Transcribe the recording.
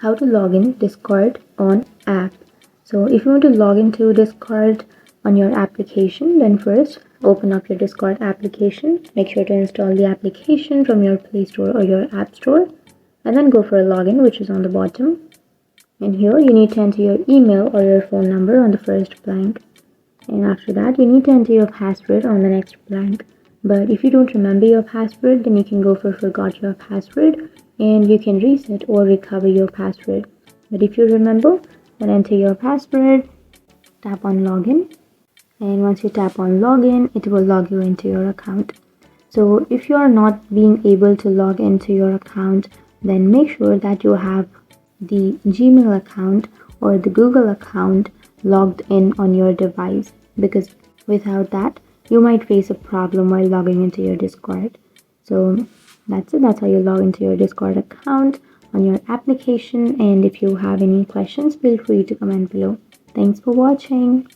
how to log in Discord on app. So if you want to log into Discord on your application, then first open up your Discord application. Make sure to install the application from your Play Store or your App Store, and then go for a login, which is on the bottom. And here you need to enter your email or your phone number on the first blank, and after that you need to enter your password on the next blank. But if you don't remember your password, then you can go for forgot your password and you can reset or recover your password. But if you remember, then enter your password, tap on login, and once you tap on login, it will log you into your account. So if you are not being able to log into your account, then make sure that you have the Gmail account or the Google account logged in on your device, because without that you might face a problem while logging into your Discord. So that's it. That's how you log into your Discord account on your application. And if you have any questions, feel free to comment below. Thanks for watching.